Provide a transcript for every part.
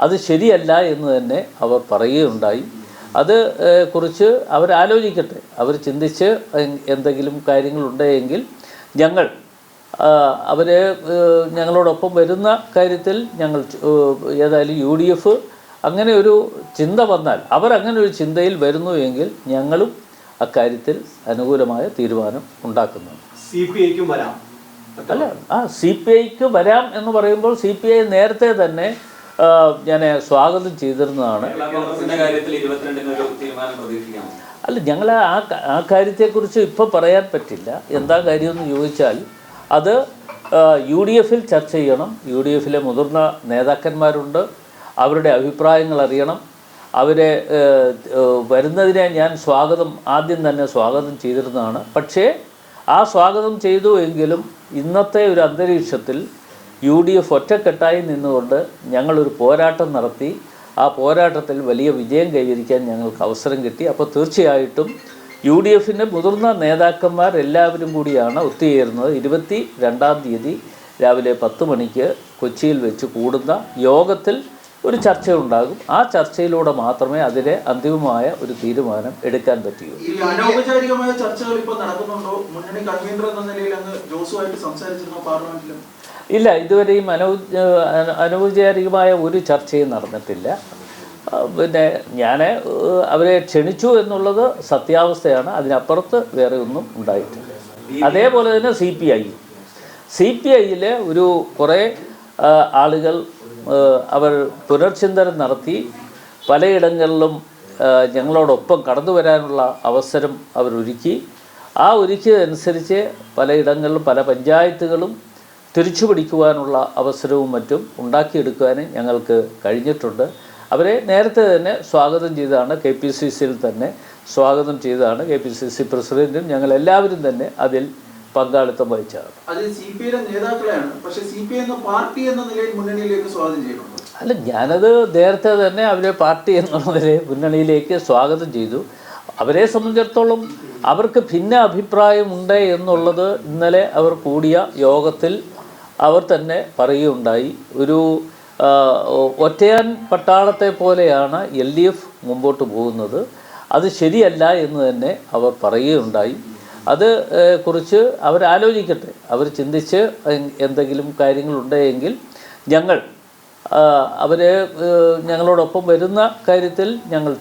അത് ശരിയല്ല എന്ന് തന്നെ അവർ പറയുകയുണ്ടായി. അത് കുറിച്ച് അവരാലോചിക്കട്ടെ, അവർ ചിന്തിച്ച് എന്തെങ്കിലും കാര്യങ്ങളുണ്ടെങ്കിൽ ഞങ്ങൾ അവരെ ഞങ്ങളോടൊപ്പം വരുന്ന കാര്യത്തിൽ ഞങ്ങൾ ഏതായാലും UDF അങ്ങനെ ഒരു ചിന്ത വന്നാൽ, അവരങ്ങനെ ഒരു ചിന്തയിൽ വരുന്നു എങ്കിൽ ഞങ്ങളും അക്കാര്യത്തിൽ അനുകൂലമായ തീരുമാനം ഉണ്ടാക്കുന്നുണ്ട്. CPIക്കും വരാം അല്ല, CPIക്ക് വരാം എന്ന് പറയുമ്പോൾ CPI നേരത്തെ തന്നെ ഞാൻ സ്വാഗതം ചെയ്തിരുന്നതാണ്. അല്ല, ഞങ്ങൾ ആ കാര്യത്തെക്കുറിച്ച് ഇപ്പോൾ പറയാൻ പറ്റില്ല. എന്താ കാര്യമെന്ന് ചോദിച്ചാൽ അത് UDFൽ ചർച്ച ചെയ്യണം. UDFലെ മുതിർന്ന നേതാക്കന്മാരുണ്ട്, അവരുടെ അഭിപ്രായങ്ങൾ അറിയണം. അവരെ വരുന്നതിനെ ഞാൻ ആദ്യം തന്നെ സ്വാഗതം ചെയ്തിരുന്നതാണ്. പക്ഷേ ആ സ്വാഗതം ചെയ്തു എങ്കിലും ഇന്നത്തെ ഒരു അന്തരീക്ഷത്തിൽ UDF ഒറ്റക്കെട്ടായി നിന്നുകൊണ്ട് ഞങ്ങളൊരു പോരാട്ടം നടത്തി. ആ പോരാട്ടത്തിൽ വലിയ വിജയം കൈവരിക്കാൻ ഞങ്ങൾക്ക് അവസരം കിട്ടി. അപ്പോൾ തീർച്ചയായിട്ടും UDFൻ്റെ മുതിർന്ന നേതാക്കന്മാർ എല്ലാവരും കൂടിയാണ് ഒത്തുചേരുന്നത്. 22-ാം തീയതി രാവിലെ 10 മണിക്ക് കൊച്ചിയിൽ വെച്ച് കൂടുന്ന യോഗത്തിൽ ഒരു ചർച്ചയുണ്ടാകും. ആ ചർച്ചയിലൂടെ മാത്രമേ അതിലെ അന്തിമമായ ഒരു തീരുമാനം എടുക്കാൻ പറ്റുകയുള്ളൂ. അനൗപചാരികമായ ചർച്ചകൾ ഇപ്പോൾ നടക്കുന്നുണ്ടോ? മുന്നണി കൺവീനർ എന്ന നിലയിൽ അങ്ങ് ജോസുമായിട്ട് സംസാരിച്ചിരുന്നോ പാർലമെന്റിലും? ഇല്ല, ഇതുവരെയും അനൗപചാരികമായ ഒരു ചർച്ചയും നടന്നിട്ടില്ല. പിന്നെ ഞാൻ അവരെ ക്ഷണിച്ചു എന്നുള്ളത് സത്യാവസ്ഥയാണ്. അതിനപ്പുറത്ത് വേറെ ഒന്നും ഉണ്ടായിട്ടില്ല. അതേപോലെ തന്നെ CPIയിലെ ഒരു കുറേ ആളുകൾ അവർ പുനർചിന്തനം നടത്തി പലയിടങ്ങളിലും ഞങ്ങളോടൊപ്പം കടന്നു വരാനുള്ള അവസരം അവരൊരുക്കി. ആ ഒരുക്കിയതനുസരിച്ച് പലയിടങ്ങളിലും പല പഞ്ചായത്തുകളും തിരിച്ചു പിടിക്കുവാനുള്ള അവസരവും മറ്റും ഉണ്ടാക്കിയെടുക്കുവാനും ഞങ്ങൾക്ക് കഴിഞ്ഞിട്ടുണ്ട്. അവരെ നേരത്തെ തന്നെ സ്വാഗതം ചെയ്തതാണ്. KPCCയിൽ തന്നെ സ്വാഗതം ചെയ്തതാണ്. KPCC പ്രസിഡൻറ്റും ഞങ്ങളെല്ലാവരും തന്നെ അതിൽ പങ്കാളിത്തം വഹിച്ചതാണ്. അല്ല, ഞാനത് നേരത്തെ തന്നെ അവരെ പാർട്ടി എന്നുള്ളതിലെ മുന്നണിയിലേക്ക് സ്വാഗതം ചെയ്തു. അവരെ സംബന്ധിച്ചിടത്തോളം അവർക്ക് ഭിന്ന അഭിപ്രായമുണ്ട് എന്നുള്ളത് ഇന്നലെ അവർ കൂടിയ യോഗത്തിൽ അവർ തന്നെ പറയുകയുണ്ടായി. ഒരു ഒറ്റയാൻ പട്ടാളത്തെ പോലെയാണ് LDF മുമ്പോട്ട് പോകുന്നത്, അത് ശരിയല്ല എന്ന് തന്നെ അവർ പറയുകയുണ്ടായി. അത് കുറിച്ച് അവരാലോചിക്കട്ടെ, അവർ ചിന്തിച്ച് എന്തെങ്കിലും കാര്യങ്ങളുണ്ടെങ്കിൽ ഞങ്ങൾ അവരെ ഞങ്ങളോടൊപ്പം വരുന്ന കാര്യത്തിൽ ഞങ്ങൾ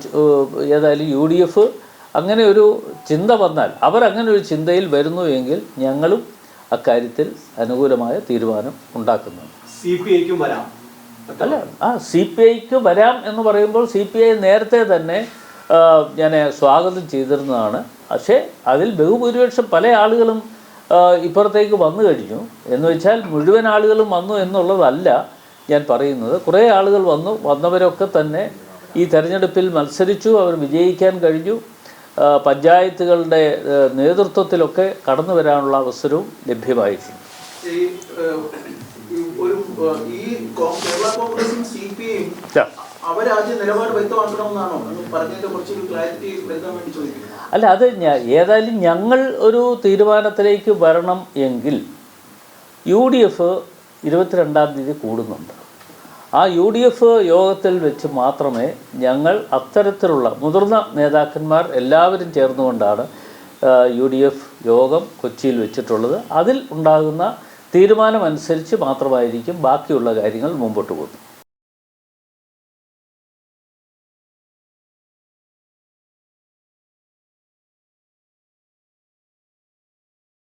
ഏതായാലും UDF അങ്ങനെ ഒരു ചിന്ത വന്നാൽ, അവരങ്ങനെ ഒരു ചിന്തയിൽ വരുന്നു എങ്കിൽ ഞങ്ങളും അക്കാര്യത്തിൽ അനുകൂലമായ തീരുമാനം ഉണ്ടാക്കുന്നുണ്ട്. CPIക്കും വരാം അല്ല, CPIക്ക് വരാം എന്ന് പറയുമ്പോൾ CPI നേരത്തെ തന്നെ ഞാൻ സ്വാഗതം ചെയ്തിരുന്നതാണ്. പക്ഷേ അതിൽ ബഹുഭൂരിപക്ഷം പല ആളുകളും ഇപ്പുറത്തേക്ക് വന്നു കഴിഞ്ഞു. എന്ന് വെച്ചാൽ മുഴുവൻ ആളുകളും വന്നു എന്നുള്ളതല്ല ഞാൻ പറയുന്നത്. കുറേ ആളുകൾ വന്നവരൊക്കെ തന്നെ ഈ തെരഞ്ഞെടുപ്പിൽ മത്സരിച്ചു, അവർ വിജയിക്കാൻ കഴിഞ്ഞു. പഞ്ചായത്തുകളുടെ നേതൃത്വത്തിലൊക്കെ കടന്നു വരാനുള്ള അവസരവും ലഭ്യമായിട്ടുണ്ട്. അല്ല, അത് ഏതായാലും ഞങ്ങൾ ഒരു തീരുമാനത്തിലേക്ക് വരണം എങ്കിൽ UDF 22-ാം തീയതി കൂടുന്നുണ്ട്. ആ UDF യോഗത്തിൽ വെച്ച് മാത്രമേ ഞങ്ങൾ അത്തരത്തിലുള്ള മുതിർന്ന നേതാക്കന്മാർ എല്ലാവരും ചേർന്നുകൊണ്ടാണ് UDF യോഗം കൊച്ചിയിൽ വെച്ചിട്ടുള്ളത്. അതിൽ ഉണ്ടാകുന്ന തീരുമാനമനുസരിച്ച് മാത്രമായിരിക്കും ബാക്കിയുള്ള കാര്യങ്ങൾ മുമ്പോട്ട് പോകുന്നത്.